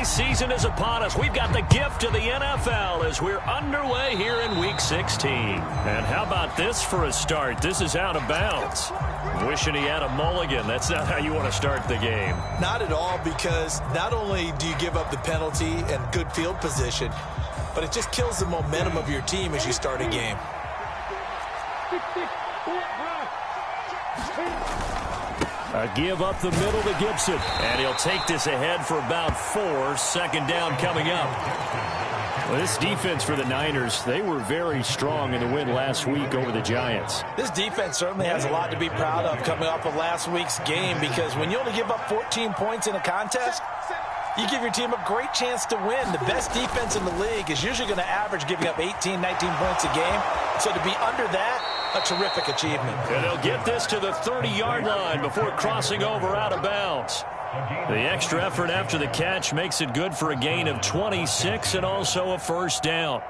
NBA season is upon us. We've got the gift of the NFL as we're underway here in Week 16. And how about this for a start? This is out of bounds. Wishing he had a mulligan. That's not how you want to start the game. Not at all, because not only do you give up the penalty and good field position, but it just kills the momentum of your team as you start a game. A give up the middle to Gibson. And he'll take this ahead for about 4. Second down coming up. Well, this defense for the Niners, they were very strong in the win last week over the Giants. This defense certainly has a lot to be proud of coming off of last week's game, because when you only give up 14 points in a contest, you give your team a great chance to win. The best defense in the league is usually going to average giving up 18, 19 points a game. So to be under that, a terrific achievement. And they'll get this to the 30-yard line before crossing over out of bounds. The extra effort after the catch makes it good for a gain of 26 and also a first down.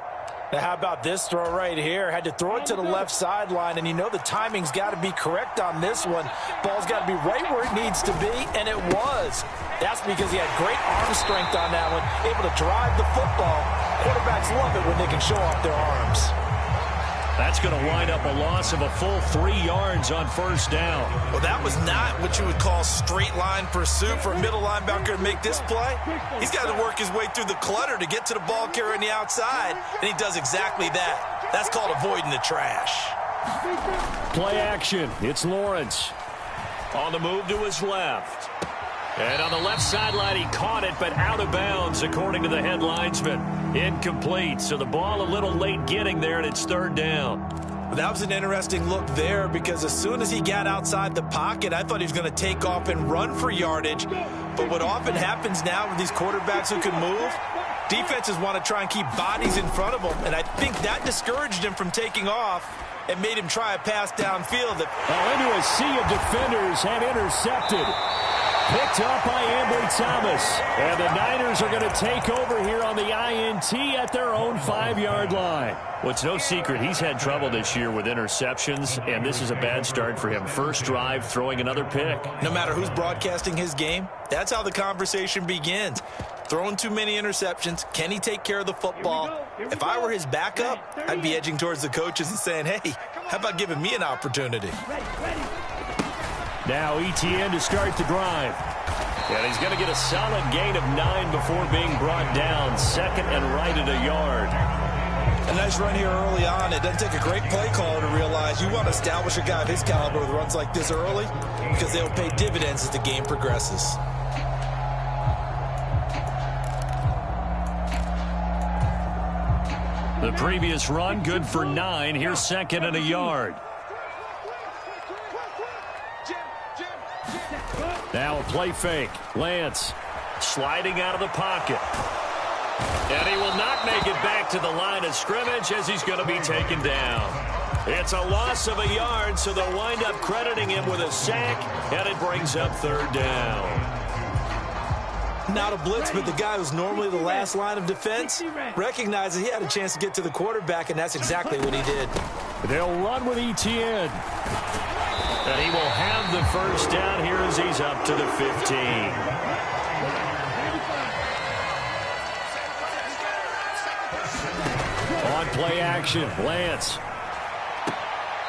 Now, how about this throw right here? Had to throw it to the left sideline, and you know the timing's got to be correct on this one. Ball's got to be right where it needs to be, and it was. That's because he had great arm strength on that one, able to drive the football. Quarterbacks love it when they can show off their arms. That's going to wind up a loss of a full 3 yards on first down. Well, that was not what you would call straight line pursuit for a middle linebacker to make this play. He's got to work his way through the clutter to get to the ball carrier on the outside, and he does exactly that. That's called avoiding the trash. Play action. It's Lawrence. On the move to his left. And on the left sideline, he caught it, but out of bounds, according to the head linesman. Incomplete, so the ball a little late getting there, and it's third down. Well, that was an interesting look there, because as soon as he got outside the pocket, I thought he was going to take off and run for yardage. But what often happens now with these quarterbacks who can move, defenses want to try and keep bodies in front of them, and I think that discouraged him from taking off and made him try a pass downfield. Into a sea of defenders and intercepted. Picked up by Ambry Thomas. And the Niners are going to take over here on the INT at their own 5-yard line. Well, it's no secret he's had trouble this year with interceptions, and this is a bad start for him. First drive, throwing another pick. No matter who's broadcasting his game, that's how the conversation begins. Throwing too many interceptions. Can he take care of the football? If I were his backup, I'd be edging towards the coaches and saying, hey, how about giving me an opportunity? Now ETN to start the drive. And he's going to get a solid gain of 9 before being brought down. Second and right at a yard. A nice run here early on. It doesn't take a great play caller to realize you want to establish a guy of his caliber with runs like this early, because they'll pay dividends as the game progresses. The previous run good for 9. Here's second and a yard. Now a play fake. Lance sliding out of the pocket. And he will not make it back to the line of scrimmage as he's going to be taken down. It's a loss of a yard, so they'll wind up crediting him with a sack, and it brings up third down. Not a blitz, but the guy who's normally the last line of defense recognized that he had a chance to get to the quarterback, and that's exactly what he did. They'll run with ETN. And he will have the first down here as he's up to the 15. On play action, Lance.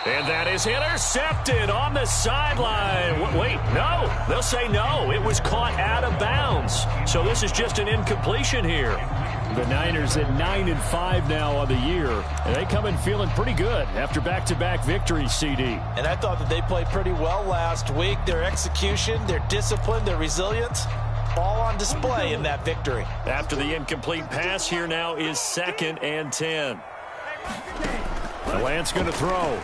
And that is intercepted on the sideline. Wait, no. They'll say no. It was caught out of bounds. So this is just an incompletion here. The Niners at 9-5 now on the year. And they come in feeling pretty good after back-to-back victories, CD. And I thought that they played pretty well last week. Their execution, their discipline, their resilience, all on display in that victory. After the incomplete pass, here now is 2nd and 10. Lance going to throw.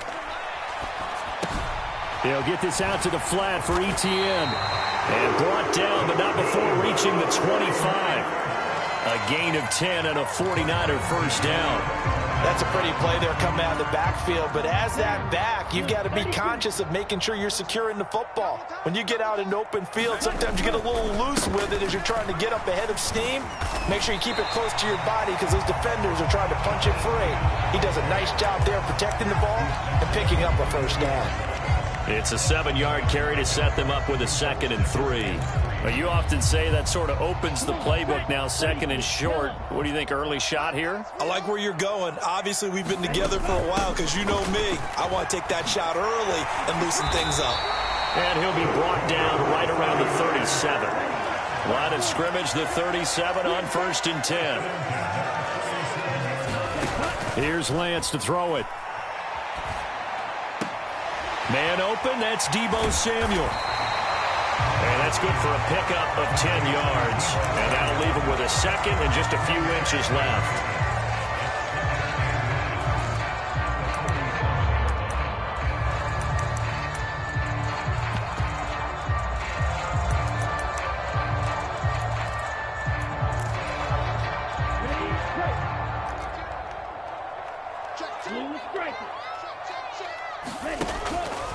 He'll get this out to the flat for ETN. And brought down, but not before reaching the 25. A gain of 10 and a 49er first down. That's a pretty play there coming out of the backfield. But as that back, you've got to be conscious of making sure you're securing the football. When you get out in open field, sometimes you get a little loose with it as you're trying to get up ahead of steam. Make sure you keep it close to your body because those defenders are trying to punch it free. He does a nice job there protecting the ball and picking up a first down. It's a 7-yard carry to set them up with a 2nd and 3. Well, you often say that sort of opens the playbook now, second and short. What do you think, early shot here? I like where you're going. Obviously, we've been together for a while because you know me. I want to take that shot early and loosen things up. And he'll be brought down right around the 37. Line of scrimmage, the 37 on 1st and 10. Here's Lance to throw it. Man open, that's Deebo Samuel. And that's good for a pickup of 10 yards. And that'll leave him with a second and just a few inches left.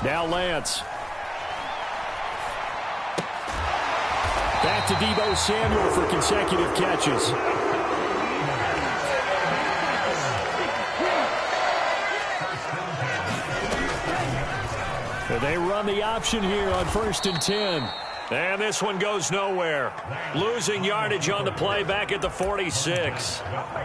Now Lance. Back to Deebo Samuel for consecutive catches. And they run the option here on 1st and 10. And this one goes nowhere. Losing yardage on the play back at the 46.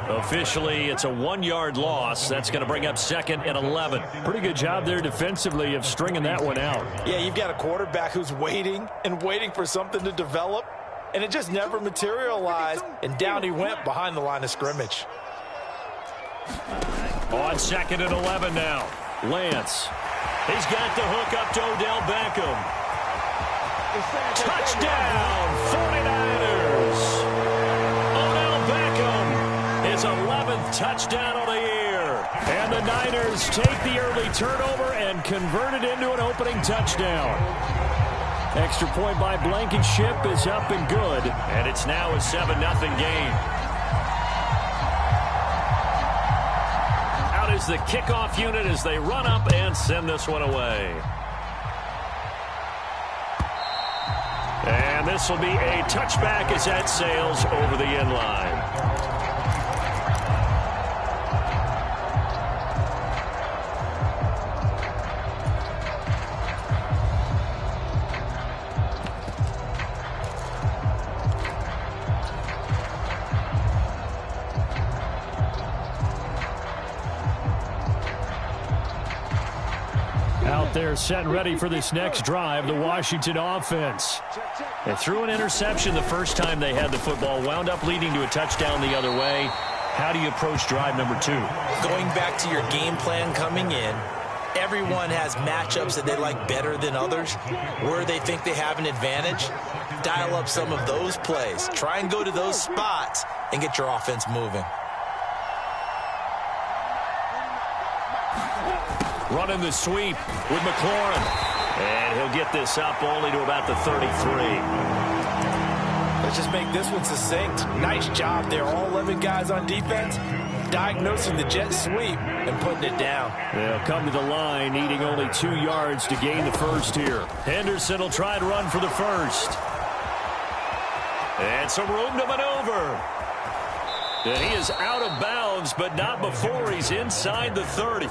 Officially, it's a 1-yard loss. That's going to bring up 2nd and 11. Pretty good job there defensively of stringing that one out. Yeah, you've got a quarterback who's waiting and waiting for something to develop, and it just never materialized, and down he went behind the line of scrimmage. On 2nd and 11 now. Lance. He's got the hook up to Odell Beckham. Touchdown, 49ers. Odell Beckham, his 11th touchdown of the year. And the Niners take the early turnover and convert it into an opening touchdown. Extra point by Blankenship is up and good. And it's now a 7-0 game. Out is the kickoff unit as they run up and send this one away. And this will be a touchback as that sails over the end line. Out there set and ready for this next drive, the Washington offense. They threw an interception the first time they had the football, wound up leading to a touchdown the other way. How do you approach drive number 2? Going back to your game plan coming in, everyone has matchups that they like better than others, where they think they have an advantage. Dial up some of those plays. Try and go to those spots and get your offense moving. Running the sweep with McLaurin. And he'll get this up only to about the 33. Let's just make this one succinct. Nice job there. All 11 guys on defense diagnosing the jet sweep and putting it down. They'll come to the line, needing only 2 yards to gain the first here. Henderson will try to run for the first. And some room to maneuver. And he is out of bounds, but not before he's inside the 30.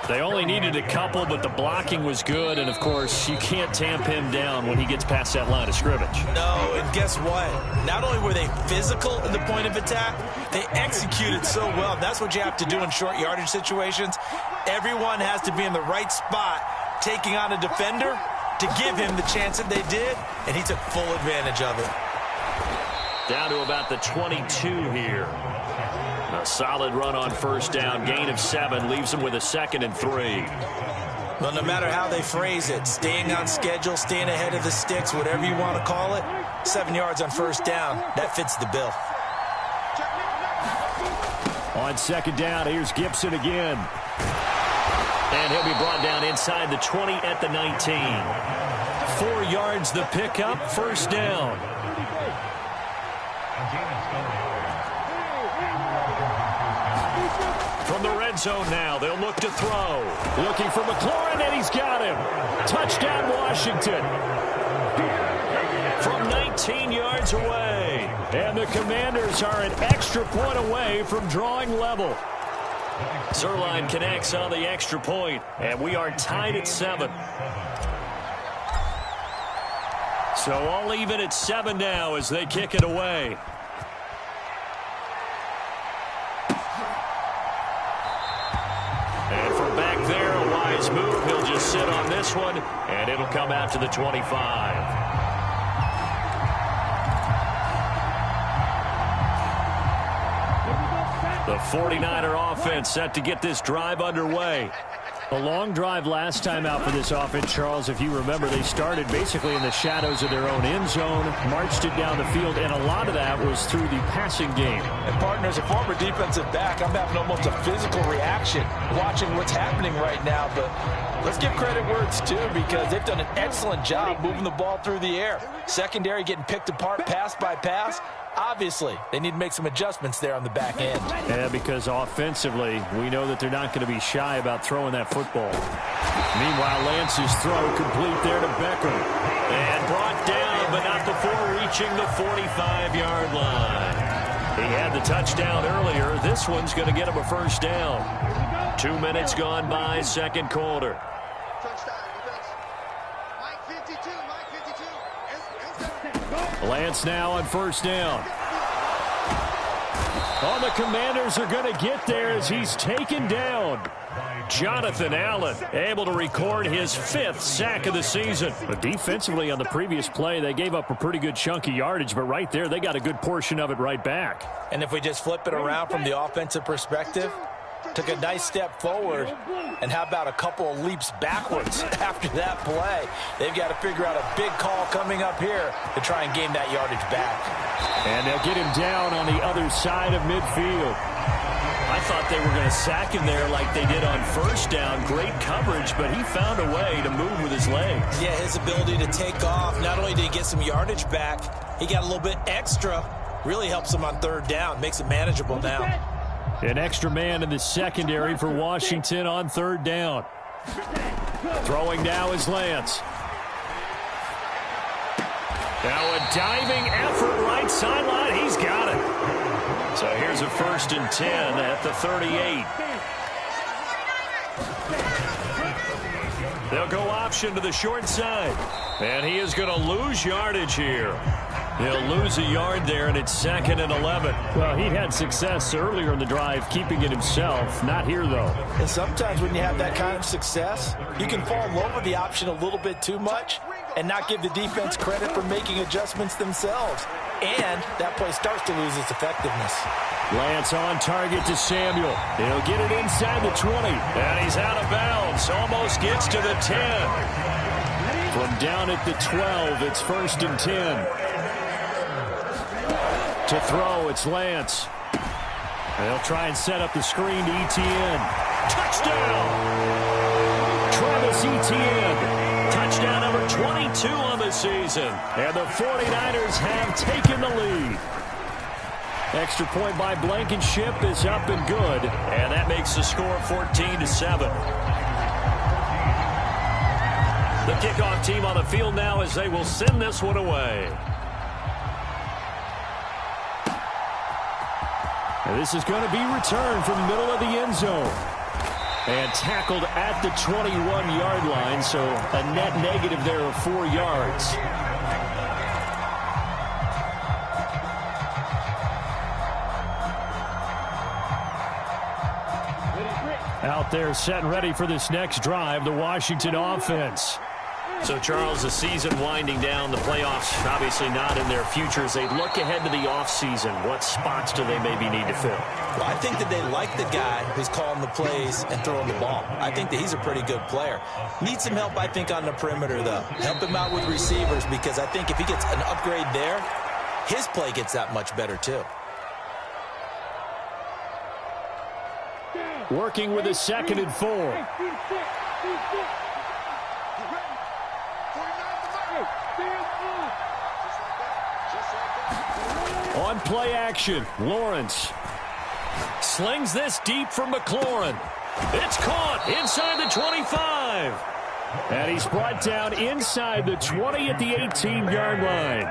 They only needed a couple, but the blocking was good. And, of course, you can't tamp him down when he gets past that line of scrimmage. No, and guess what? Not only were they physical in the point of attack, they executed so well. That's what you have to do in short yardage situations. Everyone has to be in the right spot, taking on a defender to give him the chance that they did, and he took full advantage of it. Down to about the 22 here. A solid run on first down. Gain of 7 leaves them with a 2nd and 3. Well, no matter how they phrase it, staying on schedule, staying ahead of the sticks, whatever you want to call it, 7 yards on first down, that fits the bill. On 2nd down, here's Gibson again. And he'll be brought down inside the 20 at the 19. 4 yards the pickup, first down. From the red zone now, they'll look to throw. Looking for McLaurin, and he's got him. Touchdown, Washington. From 19 yards away. And the Commanders are an extra point away from drawing level. Zuerlein connects on the extra point, and we are tied at 7. So all even at 7 now as they kick it away. And from back there, a wise move. He'll just sit on this one, and it'll come out to the 25. The 49er offense set to get this drive underway. A long drive last time out for this offense, Charles. If you remember, they started basically in the shadows of their own end zone, marched it down the field, and a lot of that was through the passing game. And partner, as a former defensive back, I'm having almost a physical reaction watching what's happening right now. But let's give credit where it's due, because they've done an excellent job moving the ball through the air. Secondary getting picked apart pass by pass. Obviously, they need to make some adjustments there on the back end. Yeah, because offensively, we know that they're not going to be shy about throwing that football. Meanwhile, Lance's throw complete there to Beckham. And brought down, but not before reaching the 45-yard line. He had the touchdown earlier. This one's going to get him a first down. 2 minutes gone by, second quarter. Lance now on first down. Oh, the Commanders are going to get there as he's taken down. Jonathan Allen able to record his 5th sack of the season. But defensively on the previous play, they gave up a pretty good chunk of yardage, but right there they got a good portion of it right back. And if we just flip it around from the offensive perspective, took a nice step forward, and how about a couple of leaps backwards after that play? They've got to figure out a big call coming up here to try and gain that yardage back. And they'll get him down on the other side of midfield. I thought they were going to sack him there like they did on first down. Great coverage, but he found a way to move with his legs. Yeah, his ability to take off. Not only did he get some yardage back, he got a little bit extra. Really helps him on third down. Makes it manageable now. An extra man in the secondary for Washington on third down. Throwing now is Lance. Now a diving effort right sideline. He's got it. So here's a 1st and 10 at the 38. They'll go option to the short side. And he is going to lose yardage here. He'll lose a yard there, and it's 2nd and 11. Well, he had success earlier in the drive keeping it himself. Not here, though. And sometimes when you have that kind of success, you can fall over the option a little bit too much and not give the defense credit for making adjustments themselves. And that play starts to lose its effectiveness. Lance on target to Samuel. He'll get it inside the 20. And he's out of bounds. Almost gets to the 10. From down at the 12, it's 1st and 10. To throw, it's Lance. They'll try and set up the screen to Etienne. Touchdown! Travis Etienne. Touchdown number 22 on the season. And the 49ers have taken the lead. Extra point by Blankenship is up and good. And that makes the score 14-7. The kickoff team on the field now as they will send this one away. And this is going to be returned from the middle of the end zone. And tackled at the 21-yard line, so a net negative there of 4 yards. Out there set and ready for this next drive, the Washington offense. So, Charles, the season winding down, the playoffs obviously not in their future. As they look ahead to the offseason, what spots do they maybe need to fill? Well, I think that they like the guy who's calling the plays and throwing the ball. I think that he's a pretty good player. Needs some help, I think, on the perimeter, though. Help him out with receivers, because I think if he gets an upgrade there, his play gets that much better, too. Working with a 2nd and 4. On play action, Lawrence slings this deep from McLaurin. It's caught inside the 25. And he's brought down inside the 20 at the 18-yard line.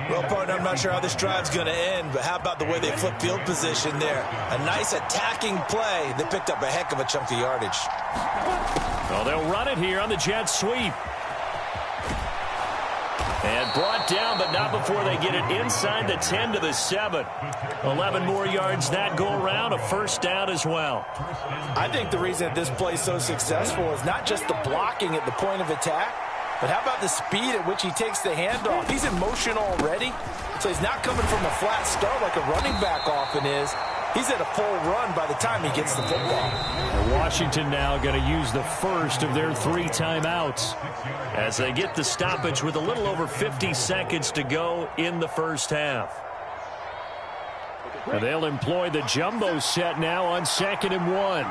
Well, partner, I'm not sure how this drive's going to end, but how about the way they flip field position there? A nice attacking play. They picked up a heck of a chunk of yardage. Well, they'll run it here on the jet sweep. And brought down, but not before they get it inside the 10 to the 7. 11 more yards that go around, a first down as well. I think the reason that this play is so successful is not just the blocking at the point of attack, but how about the speed at which he takes the handoff? He's in motion already, so he's not coming from a flat start like a running back often is. He's at a full run by the time he gets the football. And Washington now going to use the first of their 3 timeouts as they get the stoppage with a little over 50 seconds to go in the first half. And they'll employ the jumbo set now on 2nd and 1.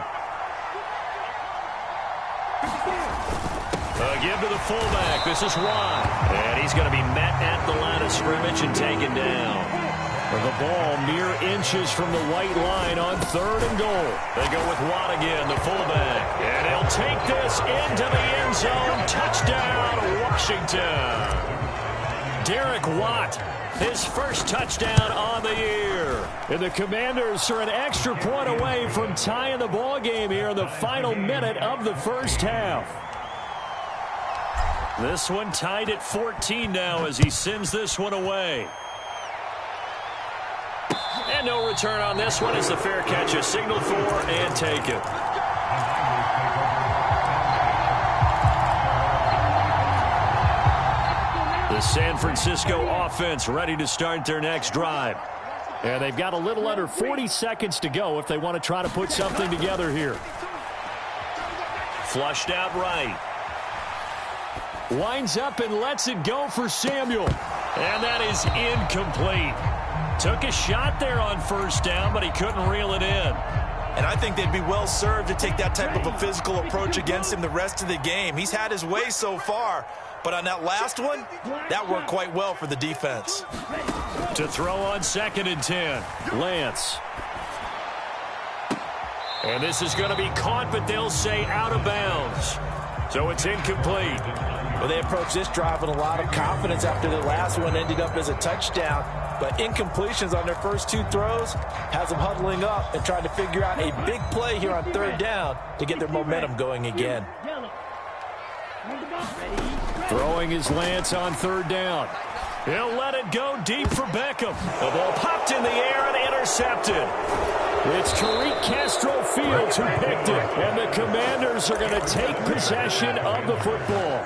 Give to the fullback. This is Watt. And he's going to be met at the line of scrimmage and taken down. The ball mere inches from the white line on 3rd and goal. They go with Watt again, the fullback. And he'll take this into the end zone. Touchdown, Washington. Derek Watt, his first touchdown on the year. And the Commanders are an extra point away from tying the ball game here in the final minute of the first half. This one tied at 14 now as he sends this one away. And no return on this one as the fair catch is signaled for and taken. The San Francisco offense ready to start their next drive. And they've got a little under 40 seconds to go if they want to try to put something together here. Flushed out right. Winds up and lets it go for Samuel. And that is incomplete. Took a shot there on first down, but he couldn't reel it in. And I think they'd be well served to take that type of a physical approach against him the rest of the game. He's had his way so far, but on that last one, that worked quite well for the defense. To throw on 2nd and 10, Lance. And this is going to be caught, but they'll say out of bounds. So it's incomplete. Well, they approached this drive with a lot of confidence after the last one ended up as a touchdown. But incompletions on their first 2 throws has them huddling up and trying to figure out a big play here on 3rd down to get their momentum going again. Throwing his Lance on 3rd down. He'll let it go deep for Beckham. The ball popped in the air and intercepted. It's Tariq Castro-Fields who picked it. And the Commanders are going to take possession of the football.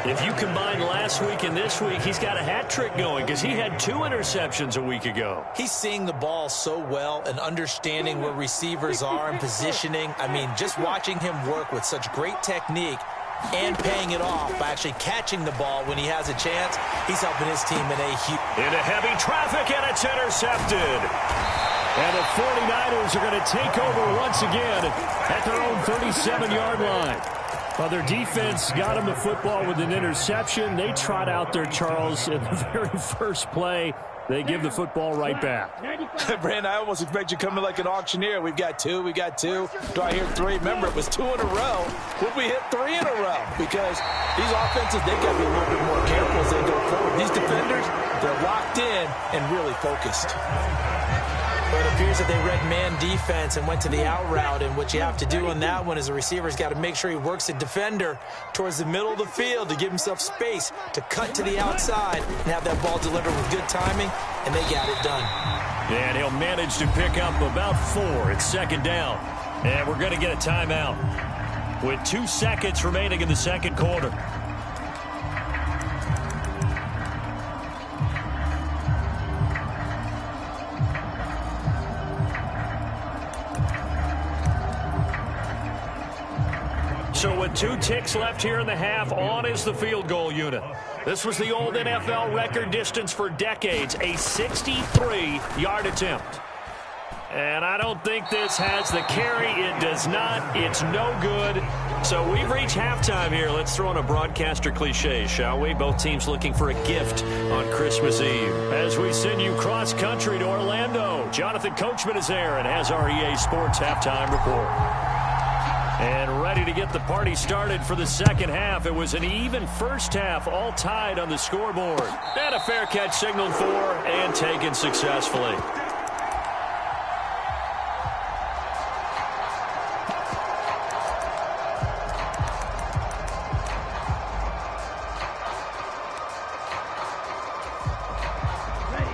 If you combine last week and this week, he's got a hat trick going because he had 2 interceptions a week ago. He's seeing the ball so well and understanding where receivers are and positioning. I mean, just watching him work with such great technique and paying it off by actually catching the ball when he has a chance, he's helping his team in a huge... Into heavy traffic, and it's intercepted. And the 49ers are going to take over once again at their own 37-yard line. Well, their defense got them the football with an interception. They trot out there, Charles, in the very first play. They give the football right back. Brandon, I almost expect you coming like an auctioneer. We've got 2, we got 2. Do I hear 3? Remember, it was 2 in a row. Would we hit 3 in a row? Because these offenses, they've got to be a little bit more careful as they go forward. These defenders, they're locked in and really focused. But it appears that they read man defense and went to the out route, and what you have to do on that one is the receiver's got to make sure he works the defender towards the middle of the field to give himself space to cut to the outside and have that ball delivered with good timing, and they got it done. And he'll manage to pick up about 4. It's 2nd down. And we're going to get a timeout with 2 seconds remaining in the second quarter. So with 2 ticks left here in the half, on is the field goal unit. This was the old NFL record distance for decades, a 63-yard attempt. And I don't think this has the carry. It does not. It's no good. So we've reached halftime here. Let's throw in a broadcaster cliche, shall we? Both teams looking for a gift on Christmas Eve. As we send you cross-country to Orlando, Jonathan Coachman is there and has our EA Sports halftime report. And ready to get the party started for the second half. It was an even first half, all tied on the scoreboard. And a fair catch signaled for and taken successfully.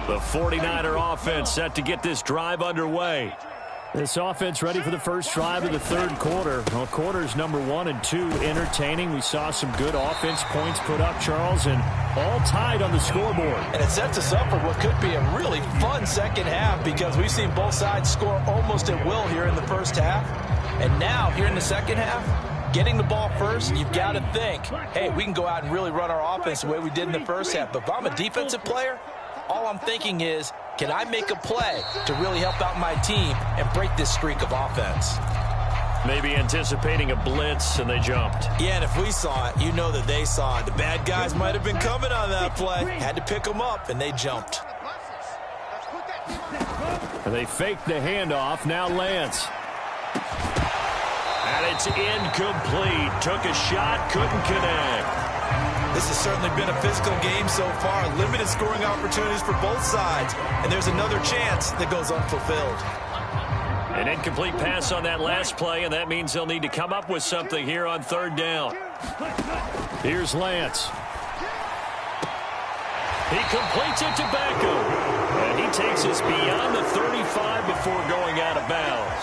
The 49er offense set to get this drive underway. This offense ready for the first drive of the third quarter. Well, quarters number 1 and 2 entertaining. We saw some good offense points put up, Charles, and all tied on the scoreboard. And it sets us up for what could be a really fun second half because we've seen both sides score almost at will here in the first half. And now, here in the second half, getting the ball first, you've got to think, hey, we can go out and really run our offense the way we did in the first half. But if I'm a defensive player, all I'm thinking is, can I make a play to really help out my team and break this streak of offense? Maybe anticipating a blitz, and they jumped. Yeah, and if we saw it, you know that they saw it. The bad guys might have been coming on that play. Had to pick them up, and they jumped. They faked the handoff. Now Lance. And it's incomplete. Took a shot, couldn't connect. This has certainly been a physical game so far. Limited scoring opportunities for both sides. And there's another chance that goes unfulfilled. An incomplete pass on that last play, and that means they'll need to come up with something here on third down. Here's Lance. He completes it to Beckham. And he takes us beyond the 35 before going out of bounds.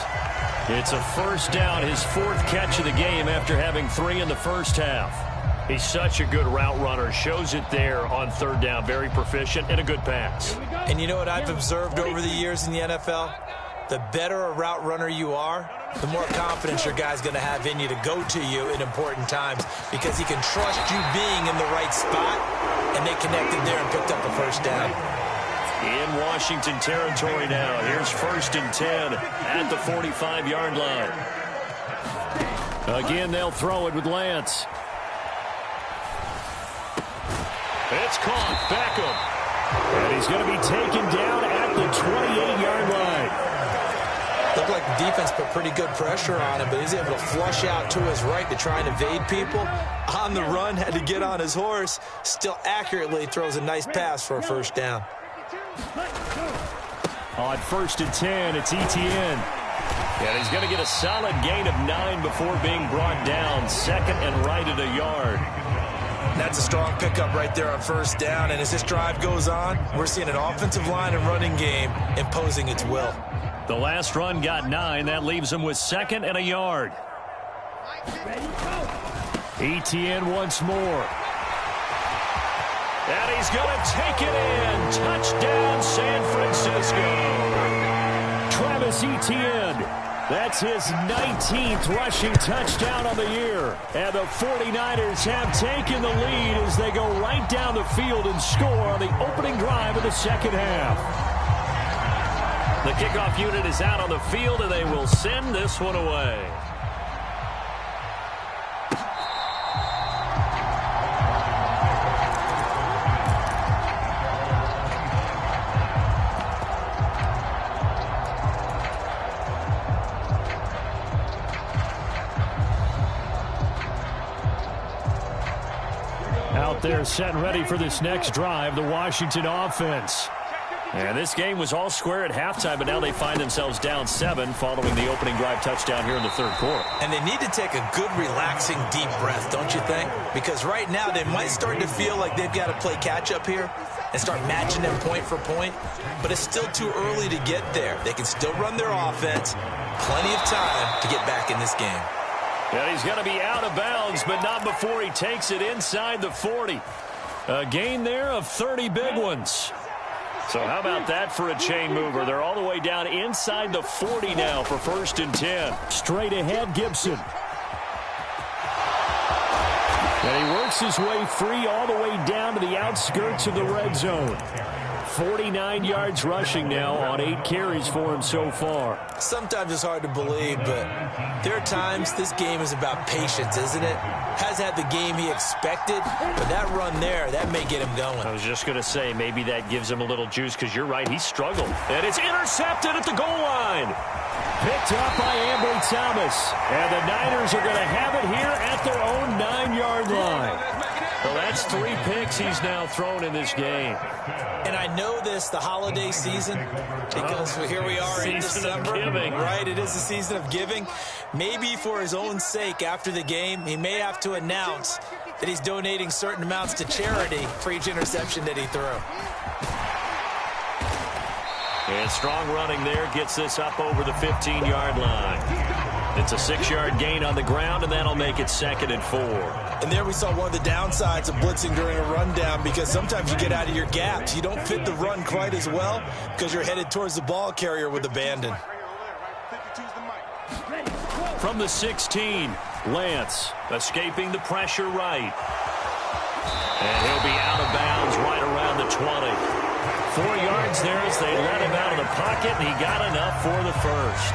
It's a first down, his 4th catch of the game after having 3 in the first half. He's such a good route runner. Shows it there on third down. Very proficient and a good pass. And you know what I've observed over the years in the NFL? The better a route runner you are, the more confidence your guy's going to have in you to go to you in important times because he can trust you being in the right spot, and they connected there and picked up a first down. In Washington territory now. Here's 1st and 10 at the 45-yard line. Again, they'll throw it with Lance. It's caught. Beckham. And he's going to be taken down at the 28-yard line. Looked like the defense put pretty good pressure on him, but he's able to flush out to his right to try and evade people. On the run, had to get on his horse. Still accurately throws a nice pass for a first down. On 1st and 10, it's Etienne. And he's going to get a solid gain of 9 before being brought down. 2nd and right at a yard. That's a strong pickup right there on first down. And as this drive goes on, we're seeing an offensive line and running game imposing its will. The last run got 9. That leaves him with 2nd and a yard. Etienne once more. And he's going to take it in. Touchdown, San Francisco. Travis Etienne. That's his 19th rushing touchdown of the year. And the 49ers have taken the lead as they go right down the field and score on the opening drive of the second half. The kickoff unit is out on the field, and they will send this one away. Out there set and ready for this next drive, the Washington offense. And this game was all square at halftime, but now they find themselves down 7 following the opening drive touchdown here in the third quarter. And they need to take a good, relaxing, deep breath, don't you think? Because right now they might start to feel like they've got to play catch-up here and start matching them point for point. But it's still too early to get there. They can still run their offense. Plenty of time to get back in this game. And he's going to be out of bounds, but not before he takes it inside the 40. A gain there of 30 big ones. So how about that for a chain mover? They're all the way down inside the 40 now for 1st and 10. Straight ahead, Gibson. And he works his way free all the way down to the outskirts of the red zone. 49 yards rushing now on 8 carries for him so far. Sometimes it's hard to believe, but there are times this game is about patience, isn't it? Hasn't had the game he expected, but that run there, that may get him going. I was just going to say, maybe that gives him a little juice, because you're right, he struggled. And it's intercepted at the goal line. Picked up by Ambry Thomas. And the Niners are going to have it here at their own 9-yard line. Well, that's 3 picks he's now thrown in this game. And I know this, the holiday season, because here we are in December. Giving. Right, it is the season of giving. Maybe for his own sake after the game, he may have to announce that he's donating certain amounts to charity for each interception that he threw. And strong running there gets this up over the 15-yard line. It's a 6-yard gain on the ground, and that'll make it 2nd and 4. And there we saw one of the downsides of blitzing during a rundown, because sometimes you get out of your gaps. You don't fit the run quite as well because you're headed towards the ball carrier with abandon. From the 16, Lance escaping the pressure right. And he'll be out of bounds right around the 20. 4 yards there as they let him out of the pocket, and he got enough for the first.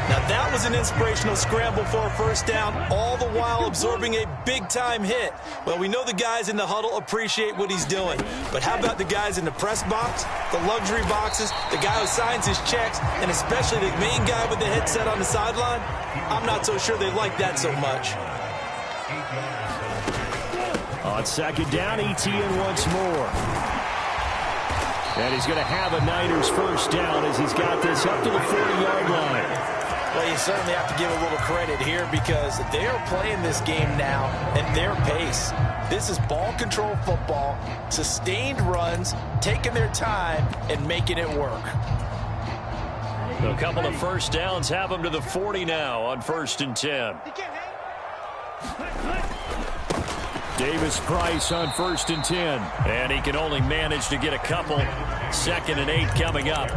Now that was an inspirational scramble for a first down, all the while absorbing a big-time hit. Well, we know the guys in the huddle appreciate what he's doing. But how about the guys in the press box, the luxury boxes, the guy who signs his checks, and especially the main guy with the headset on the sideline? I'm not so sure they like that so much. On 2nd down, Etienne once more. And he's going to have a Niners first down as he's got this up to the 40-yard line. Well, you certainly have to give a little credit here because they're playing this game now at their pace. This is ball control football, sustained runs, taking their time, and making it work. A couple of first downs have them to the 40 now on 1st and 10. Davis Price on 1st and 10. And he can only manage to get a couple. 2nd and 8 coming up.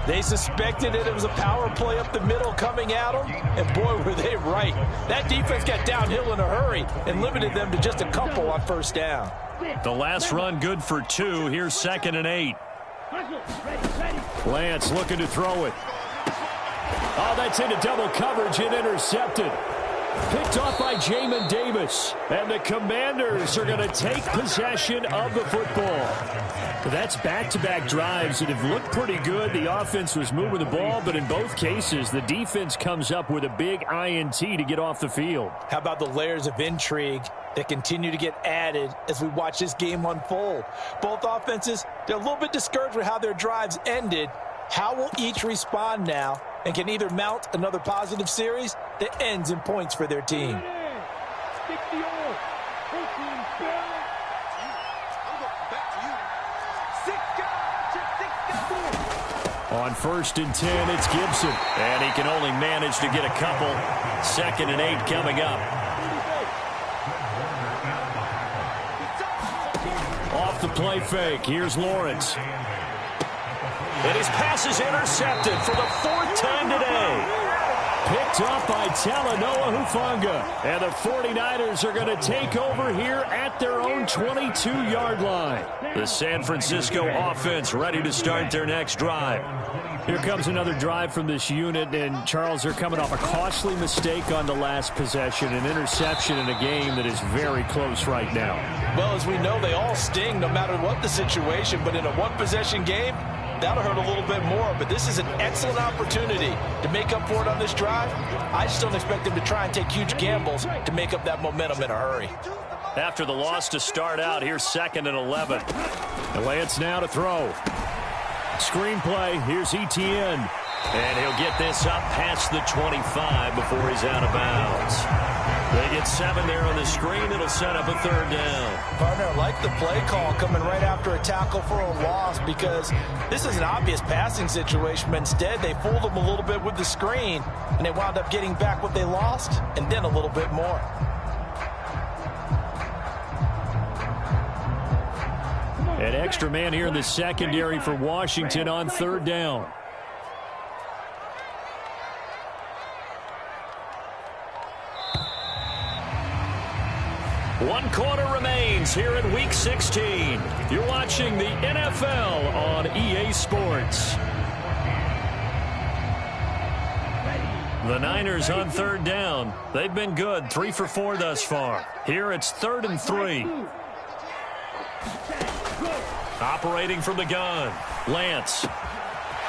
They suspected it was a power play up the middle coming at them, and boy, were they right. That defense got downhill in a hurry and limited them to just a couple on first down. The last run good for 2. Here's 2nd and 8. Lance looking to throw it. Oh, that's into double coverage and intercepted. Picked off by Jamin Davis. And the Commanders are going to take possession of the football. That's back-to-back drives that have looked pretty good. The offense was moving the ball, but in both cases, the defense comes up with a big INT to get off the field. How about the layers of intrigue that continue to get added as we watch this game unfold? Both offenses, they're a little bit discouraged with how their drives ended. How will each respond now and can either mount another positive series that ends in points for their team? On 1st and 10, it's Gibson. And he can only manage to get a couple. 2nd and 8 coming up. Off the play fake. Here's Lawrence. And his pass is intercepted for the 4th time today. Picked off by Talanoa Hufanga. And the 49ers are going to take over here at their own 22-yard line. The San Francisco offense ready to start their next drive. Here comes another drive from this unit, and Charles, they're coming off a costly mistake on the last possession, an interception in a game that is very close right now. Well, as we know, they all sting no matter what the situation, but in a one-possession game, that'll hurt a little bit more. But this is an excellent opportunity to make up for it on this drive. I just don't expect them to try and take huge gambles to make up that momentum in a hurry. After the loss to start out, here's 2nd and 11. And Lance now to throw. Screenplay, here's Etienne. And he'll get this up past the 25 before he's out of bounds. They get 7 there on the screen. It'll set up a 3rd down. Partner, I like the play call coming right after a tackle for a loss because this is an obvious passing situation, but instead they fooled them a little bit with the screen, and they wound up getting back what they lost and then a little bit more. An extra man here in the secondary for Washington on 3rd down. One quarter remains here in Week 16. You're watching the NFL on EA Sports. The Niners on 3rd down. They've been good, 3 for 4 thus far. Here it's 3rd and 3. Operating from the gun. Lance.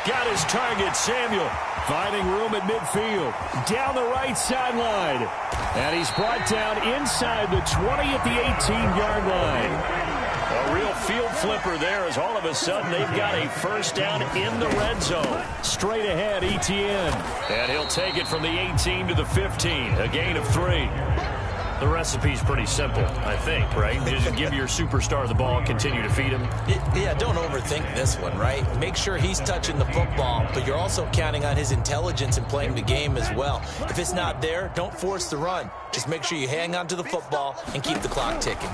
Got his target, Samuel. Finding room at midfield. Down the right sideline. And he's brought down inside the 20 at the 18-yard line. A real field flipper there as all of a sudden they've got a first down in the red zone. Straight ahead, Etienne. And he'll take it from the 18 to the 15. A gain of 3. The recipe's pretty simple, I think, right? Just give your superstar the ball, continue to feed him. Yeah, don't overthink this one, right? Make sure he's touching the football, but you're also counting on his intelligence in playing the game as well. If it's not there, don't force the run. Just make sure you hang on to the football and keep the clock ticking.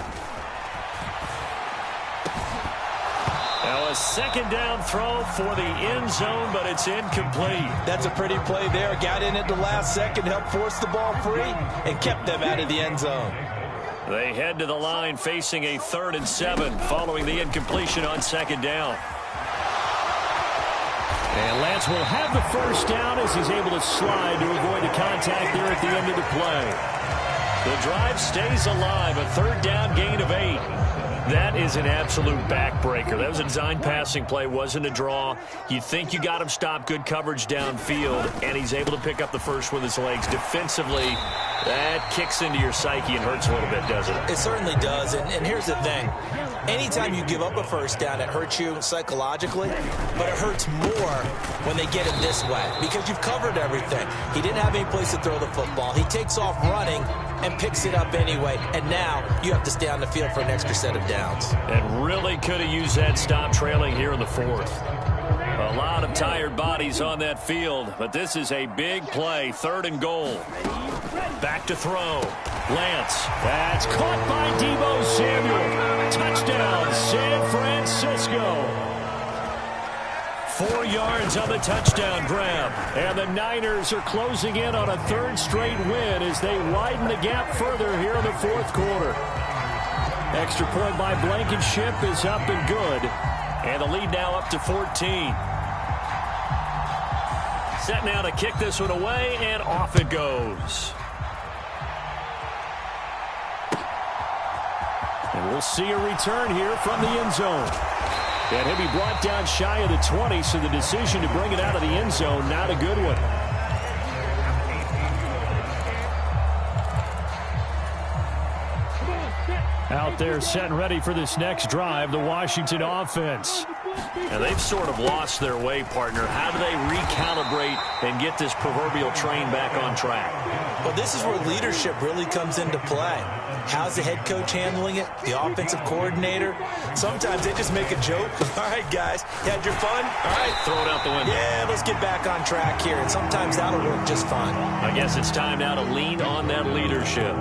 Now a second down throw for the end zone, but it's incomplete. That's a pretty play there. Got in at the last second, helped force the ball free, and kept them out of the end zone. They head to the line facing a 3rd and 7 following the incompletion on second down. And Lance will have the first down as he's able to slide to avoid the contact there at the end of the play. The drive stays alive, a 3rd down gain of 8. That is an absolute backbreaker. That was a design passing play, wasn't a draw. You think you got him stopped, good coverage downfield, and he's able to pick up the first with his legs. Defensively, that kicks into your psyche and hurts a little bit, doesn't it? It certainly does, and here's the thing. Anytime you give up a first down, it hurts you psychologically, but it hurts more when they get it this way because you've covered everything. He didn't have any place to throw the football. He takes off running and picks it up anyway, and now you have to stay on the field for an extra set of downs. And really could have used that stop trailing here in the 4th. A lot of tired bodies on that field, but this is a big play, 3rd and goal. Back to throw. Lance. That's caught by Deebo Samuel. Touchdown, San Francisco. 4 yards on the touchdown grab. And the Niners are closing in on a 3rd straight win as they widen the gap further here in the 4th quarter. Extra point by Blankenship is up and good. And the lead now up to 14. Set now to kick this one away, and off it goes. And we'll see a return here from the end zone. And he'll be brought down shy of the 20, so the decision to bring it out of the end zone, not a good one. Out there set and ready for this next drive, the Washington offense. And they've sort of lost their way, partner. How do they recalibrate and get this proverbial train back on track? Well, this is where leadership really comes into play. How's the head coach handling it? The offensive coordinator? Sometimes they just make a joke. All right, guys, you had your fun? All right, Throw it out the window. yeah, let's get back on track here. And sometimes that'll work just fine. I guess it's time now to lean on that leadership.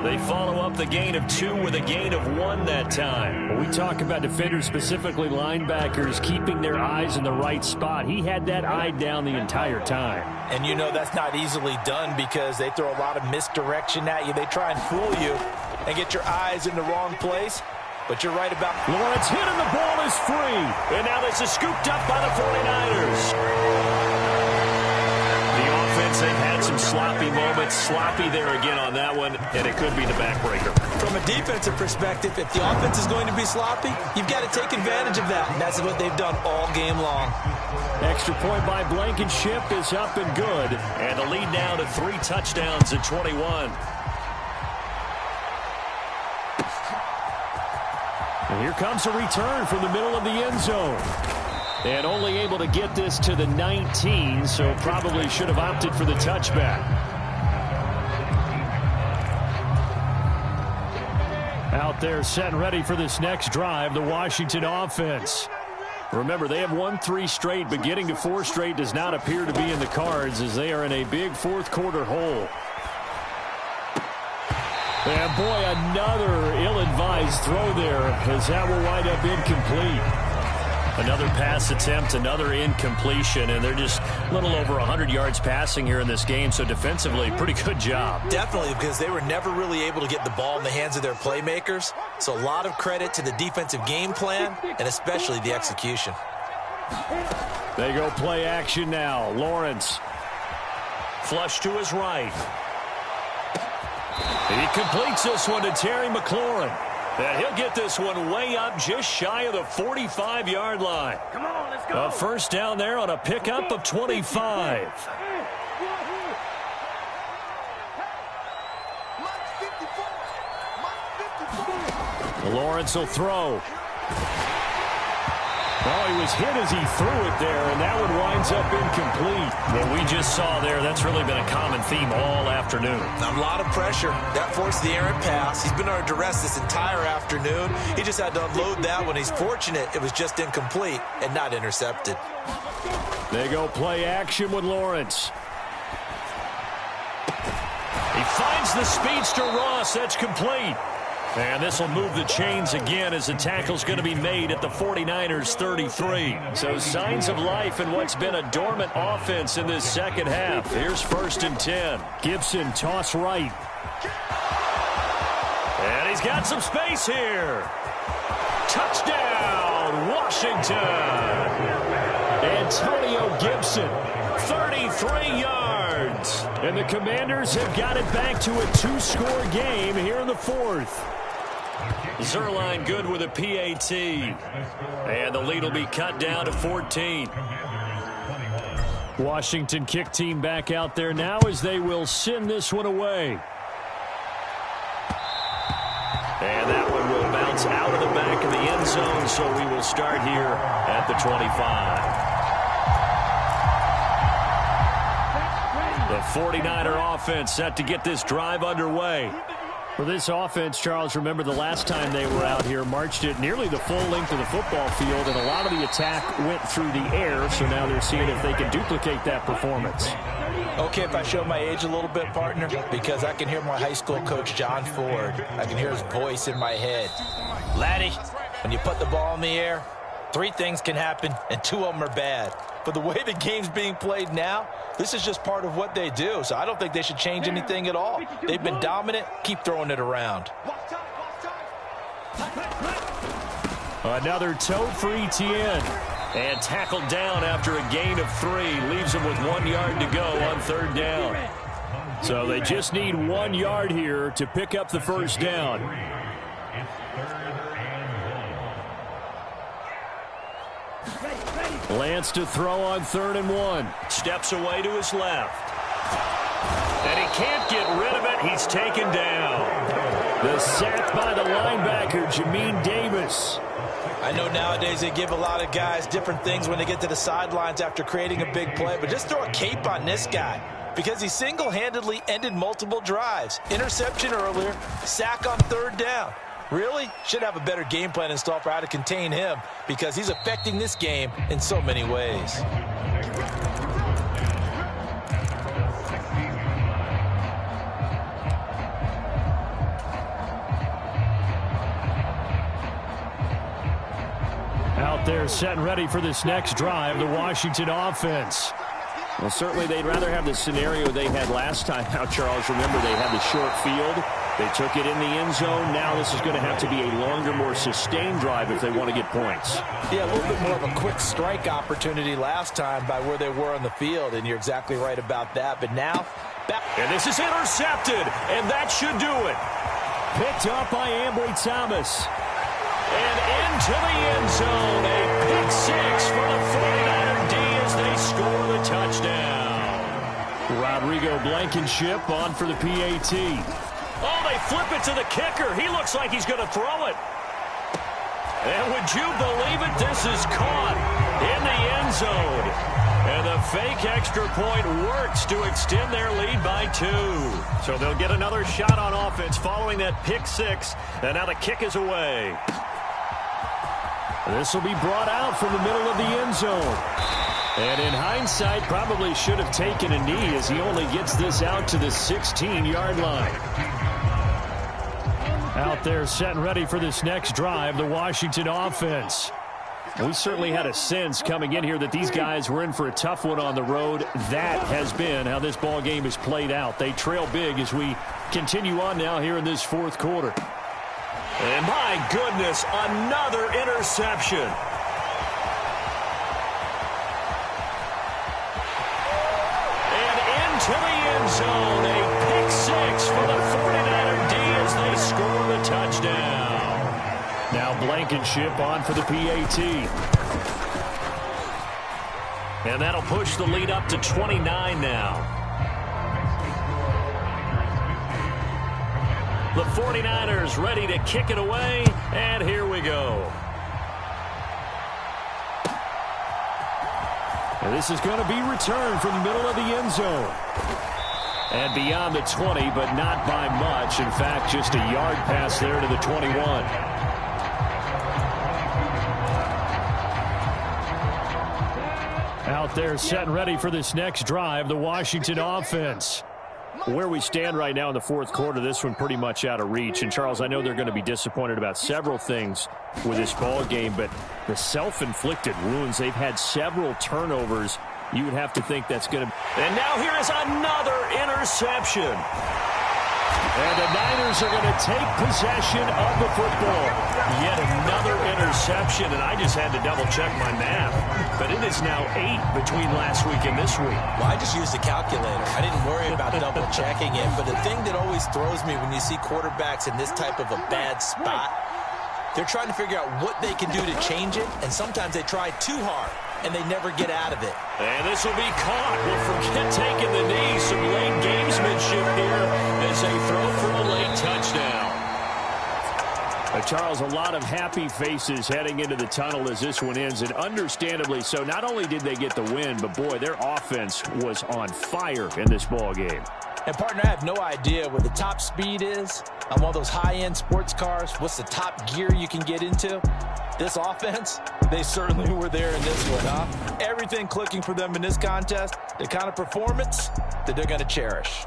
They follow up the gain of 2 with a gain of 1 that time. When we talk about defenders, specifically linebackers, keeping their eyes in the right spot. He had that eye down the entire time. And you know that's not easily done because they throw a lot of misdirection at you. They try and fool you and get your eyes in the wrong place. But you're right about Lawrence hit and the ball is free. And now this is scooped up by the 49ers. They've had some sloppy moments. Sloppy there again on that one, and it could be the backbreaker. From a defensive perspective, if the offense is going to be sloppy, you've got to take advantage of that. And that's what they've done all game long. Extra point by Blankenship is up and good. And the lead now to 3 touchdowns at 21. And here comes a return from the middle of the end zone. And only able to get this to the 19, so probably should have opted for the touchback. Out there set and ready for this next drive, the Washington offense. Remember, they have won 3 straight, but getting to 4 straight does not appear to be in the cards as they are in a big 4th quarter hole. And boy, another ill-advised throw there as that will wind up incomplete. Another pass attempt, another incompletion, and they're just a little over 100 yards passing here in this game, so defensively, pretty good job. Definitely, because they were never really able to get the ball in the hands of their playmakers, so a lot of credit to the defensive game plan and especially the execution. They go play action now. Lawrence. Flush to his right. He completes this one to Terry McLaurin. And he'll get this one way up just shy of the 45-yard line. Come on, let's go. A first down there on a pickup of 25. Lawrence will throw. Oh, he was hit as he threw it there, and that one winds up incomplete. What we just saw there, that's really been a common theme all afternoon. A lot of pressure. That forced the errant pass. He's been under duress this entire afternoon. He just had to unload that one. He's fortunate it was just incomplete and not intercepted. They go play action with Lawrence. He finds the speedster Ross. That's complete. And this will move the chains again as the tackle's going to be made at the 49ers 33. So signs of life in what's been a dormant offense in this second half. Here's 1st and 10. Gibson toss right. And he's got some space here. Touchdown, Washington. Antonio Gibson, 33 yards. And the Commanders have got it back to a 2-score game here in the 4th. Zuerlein good with a PAT. And the lead will be cut down to 14. Washington kick team back out there now as they will send this one away. And that one will bounce out of the back of the end zone, so we will start here at the 25. The 49er offense set to get this drive underway. For this offense, Charles, remember the last time they were out here, marched it nearly the full length of the football field, and a lot of the attack went through the air, so now they're seeing if they can duplicate that performance. Okay, if I show my age a little bit, partner, because I can hear my high school coach, John Ford. I can hear his voice in my head. Laddie, when you put the ball in the air, 3 things can happen, and 2 of them are bad. But the way the game's being played now, this is just part of what they do. So I don't think they should change anything at all. They've been dominant. Keep throwing it around. Another tote for Etienne. And tackled down after a gain of 3. Leaves him with 1 yard to go on 3rd down. So they just need 1 yard here to pick up the 1st down. Lance to throw on 3rd and 1. Steps away to his left. And he can't get rid of it. He's taken down. The sack by the linebacker, Jamin Davis. I know nowadays they give a lot of guys different things when they get to the sidelines after creating a big play, but just throw a cape on this guy because he single-handedly ended multiple drives. Interception earlier, sack on 3rd down. Really? Should have a better game plan installed for how to contain him because he's affecting this game in so many ways. Out there set and ready for this next drive, the Washington offense. Well, certainly they'd rather have the scenario they had last time out, Charles. Remember, they had the short field. They took it in the end zone. Now this is going to have to be a longer, more sustained drive if they want to get points. Yeah, a little bit more of a quick strike opportunity last time by where they were on the field, and you're exactly right about that. But now, and this is intercepted, and that should do it. Picked up by Ambry Thomas. And into the end zone, a pick 6 for the 49er D as they score the touchdown. Rodrigo Blankenship on for the PAT. Oh, they flip it to the kicker. He looks like he's going to throw it. And would you believe it? This is caught in the end zone. And the fake extra point works to extend their lead by 2. So they'll get another shot on offense following that pick 6. And now the kick is away. This will be brought out from the middle of the end zone. And in hindsight, probably should have taken a knee as he only gets this out to the 16-yard line. Out there set and ready for this next drive, the Washington offense. We certainly had a sense coming in here that these guys were in for a tough one on the road. That has been how this ball game is played out. They trail big as we continue on now here in this 4th quarter. And my goodness, another interception. And into the end zone, a pick 6 for the 49er D as they score the touchdown. Now Blankenship on for the PAT. And that'll push the lead up to 29 now. The 49ers ready to kick it away, and here we go. And this is going to be returned from the middle of the end zone. And beyond the 20, but not by much. In fact, just a yard pass there to the 21. Out there set and ready for this next drive, the Washington offense. Where we stand right now in the fourth quarter, this one pretty much out of reach. And, Charles, I know they're going to be disappointed about several things with this ball game, but the self-inflicted wounds, they've had several turnovers. You would have to think that's going to... And now here is another interception. And the Niners are going to take possession of the football. Yet another interception, and I just had to double-check my math. But it is now 8 between last week and this week. Well, I just used a calculator. I didn't worry about double-checking it. But the thing that always throws me when you see quarterbacks in this type of a bad spot, they're trying to figure out what they can do to change it, and sometimes they try too hard, and they never get out of it. And this will be caught. We'll forget taking the knee. Some late gamesmanship here as they throw for a late touchdown. Charles, a lot of happy faces heading into the tunnel as this one ends, and understandably so. Not only did they get the win, but, boy, their offense was on fire in this ball game. And, partner, I have no idea what the top speed is on one of those high-end sports cars. What's the top gear you can get into? This offense, they certainly were there in this one, huh? Everything clicking for them in this contest, the kind of performance that they're going to cherish.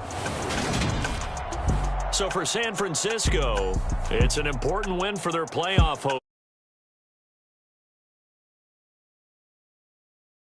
So for San Francisco, it's an important win for their playoff hope.